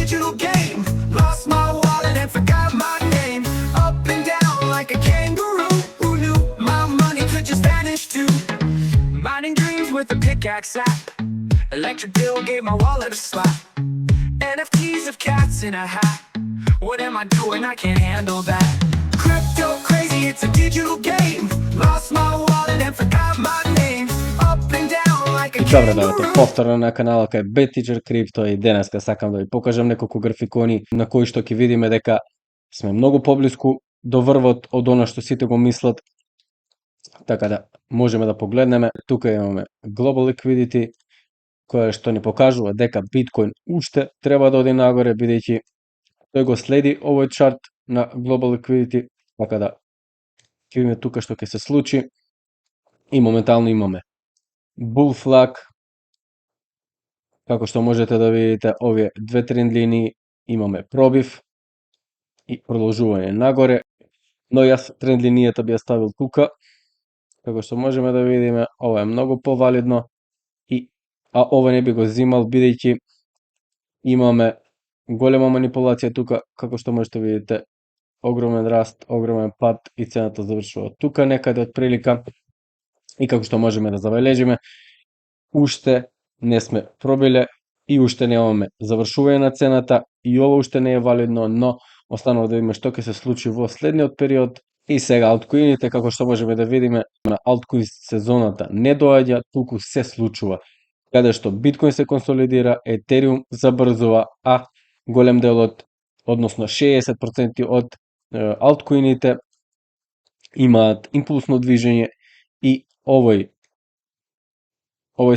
digital game. Lost my wallet and forgot my name. Up and down like a kangaroo. Who knew my money could just vanish too? Mining dreams with a pickaxe app. Electric bill gave my wallet a slap. NFTs of cats in a hat. What am I doing? I can't handle that. Crypto crazy, it's a digital game. Lost my wallet and forgot my name. Up and down like a Добре, дојдете kangaroo. повторно на каналот кај BetTeacher Crypto и денеска сакам да ви покажам неколку графикони на кои што ќе видиме дека сме многу поблиску до врвот од она што сите го мислат. Така да можеме да погледнеме. Тука имаме Global Liquidity која што ни покажува дека биткоин уште треба да оди нагоре бидејќи тој го следи овој чарт на Global Liquidity. Така да ќе видиме тука што ќе се случи и моментално имаме Bull Flag. Како што можете да видите, овие две тренд линии имаме пробив и продолжување нагоре, но јас тренд линијата би ја ставил тука. Како што можеме да видиме, ова е многу повалидно а ова не би го зимал бидејќи имаме голема манипулација тука, како што можете да видите, огромен раст, огромен пад и цената завршува тука некаде од прилика. И како што можеме да забележиме, уште не сме пробиле и уште немаме завршување на цената и ова уште не е валидно, но останува да видиме што ќе се случи во следниот период. И сега алткоините, како што можеме да видиме, на алткоин сезоната не доаѓа, туку се случува. Каде што биткоин се консолидира, етериум забрзува, а голем дел од, односно 60% од алткоините имаат импулсно движење и овој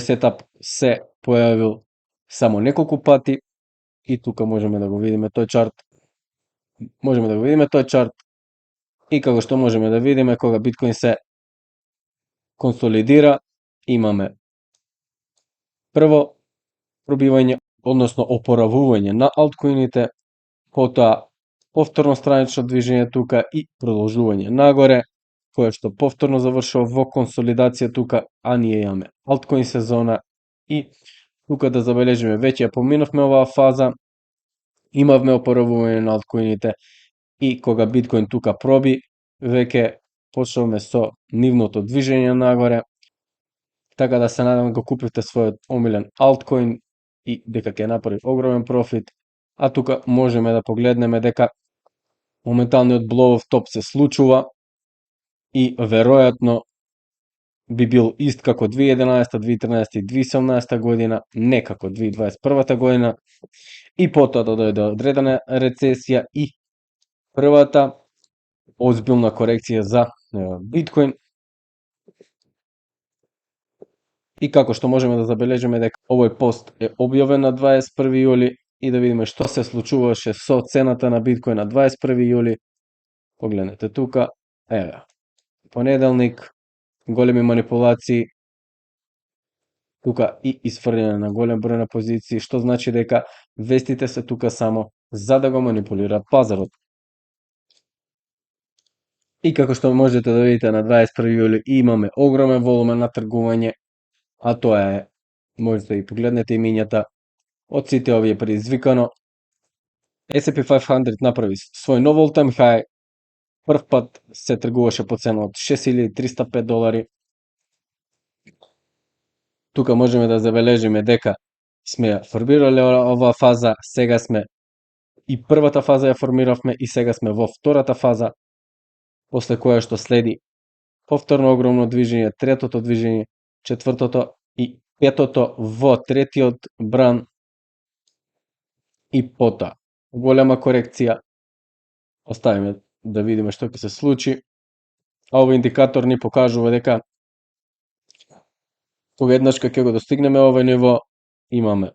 сетап се појавил само неколку пати и тука можеме да го видиме тој чарт. И како што можеме да видиме, кога биткоин се консолидира, имаме прво пробивање, односно опоравување на алткоините, потоа повторно странично движење тука и продолжување нагоре, кое што повторно завршува во консолидација тука, а ние имаме алткоин сезона и тука да забележиме веќе ја поминавме оваа фаза, имавме опоравување на алткоините и кога биткоин тука проби, веќе почнуваме со нивното движење нагоре. Така да се надам го купивте својот омилен алткоин и дека ќе направи огромен профит. А тука можеме да погледнеме дека моменталниот blow of top се случува и веројатно би бил ист како 2011, 2013 и 2017 година, не како 2021 година, и потоа да дојде одредена рецесија и првата озбилна корекција за биткоин. И како што можеме да забележиме дека овој пост е објавен на 21 јули и да видиме што се случуваше со цената на биткоин на 21 јули. Погледнете тука, еве, понеделник, големи манипулации, тука и изфрлјање на голем број на позиции, што значи дека вестите се тука само за да го манипулираат пазарот. И како што можете да видите на 21 јули имаме огромен волумен на тргување, а тоа е, можете да ги погледнете имињата од сите овие предизвикано. S&P 500 направи свој нов all-time high, прв пат се тргуваше по цена од $6,305. Тука можеме да забележиме дека сме ја формирале оваа фаза, сега сме и првата фаза ја формиравме и сега сме во втората фаза, после која што следи повторно огромно движење, третото движење, четвртото и петото во третиот бран и потоа голема корекција. Оставиме да видиме што ќе се случи. А овој индикатор ни покажува дека кога еднашка ќе го достигнеме овој ниво, имаме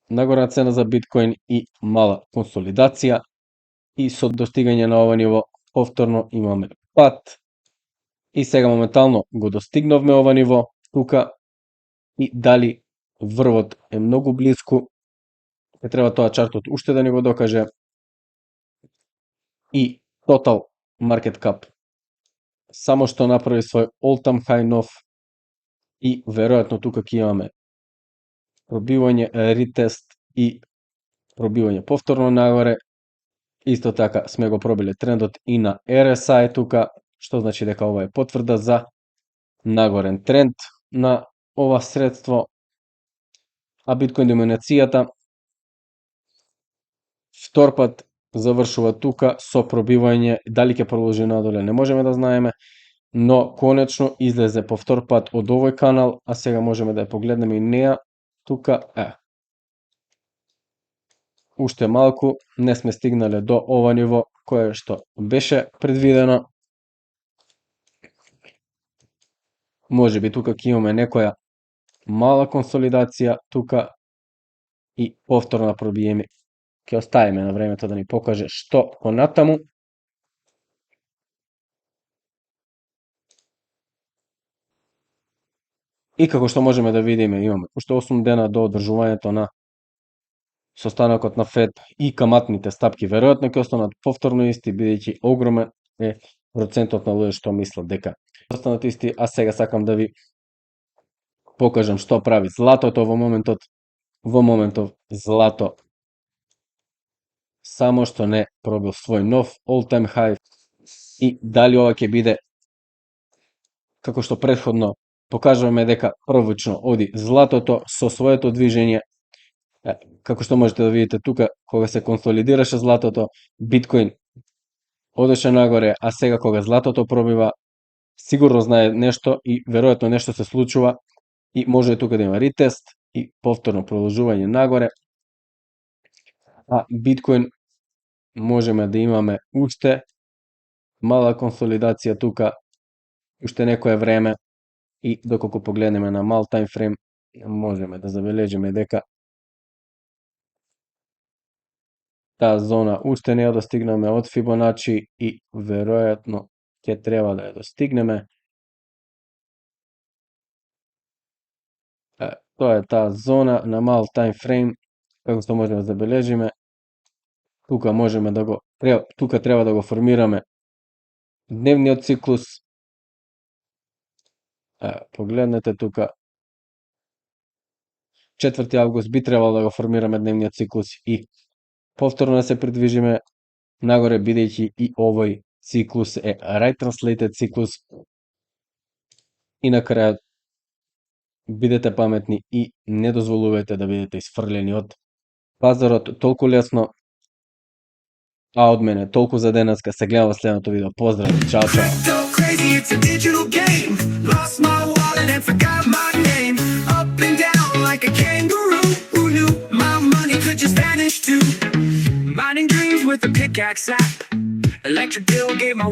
нагорна цена за биткоин и мала консолидација и со достигање на ова ниво повторно имаме пат и сега моментално го достигнавме ова ниво тука и дали врвот е многу блиску, ќе треба тоа чартот уште да ни го докаже. И Total Market Cap само што направи свој all-time high нов и веројатно тука ќе имаме пробивање, ретест и пробивање повторно нагоре. Исто така сме го пробиле трендот и на RSI тука, што значи дека ова е потврда за нагорен тренд на ова средство. А биткоин доминацијата втор пат завршува тука со пробивање, дали ќе продолжи надоле не можеме да знаеме, но конечно излезе по втор пат од овој канал, а сега можеме да ја погледнеме и неа тука, уште малку, не сме стигнале до ова ниво кое што беше предвидено. Може би тука ќе имаме некоја мала консолидација тука и повторно пробиеме. Ќе оставиме на времето да ни покаже што понатаму. И како што можеме да видиме, имаме уште 8 дена до одржувањето на состанокот на ФЕД и каматните стапки веројатно ќе останат повторно исти, бидејќи огромен е процентот на луѓе што мислат дека останат исти, а сега сакам да ви покажам што прави златото во моментот. Во моментов злато само што не пробил свој нов all-time high и дали ова ќе биде како што претходно покажуваме дека првично оди златото со своето движење. Како што можете да видите тука, кога се консолидираше златото, биткоин одеше нагоре, а сега кога златото пробива, сигурно знае нешто и веројатно нешто се случува и може тука да има ретест и повторно продолжување нагоре. А биткоин можеме да имаме уште мала консолидација тука, уште некое време и доколку погледнеме на мал таймфрейм, можеме да забележиме дека таа зона уште не ја достигнаме од Фибоначи и веројатно ќе треба да ја достигнеме. Тоа е таа зона на мал таймфрейм, како што можеме да забележиме. Тука можеме да го тука треба да го формираме дневниот циклус. Погледнете тука. 4 август би требало да го формираме дневниот циклус и повторно да се придвижиме нагоре, бидејќи и овој циклус е right translated циклус. И на крајот, бидете паметни и не дозволувајте да бидете исфрлени од пазарот толку лесно. А од мене толку за денеска, се гледаме во следното видео. Поздрави, чао, чао. Crypto crazy, it's a digital game. Lost my wallet and forgot my name. Up and down like a kangaroo. Who knew my money could just vanish too? Mining dreams with a pickaxe app. Electric bill gave my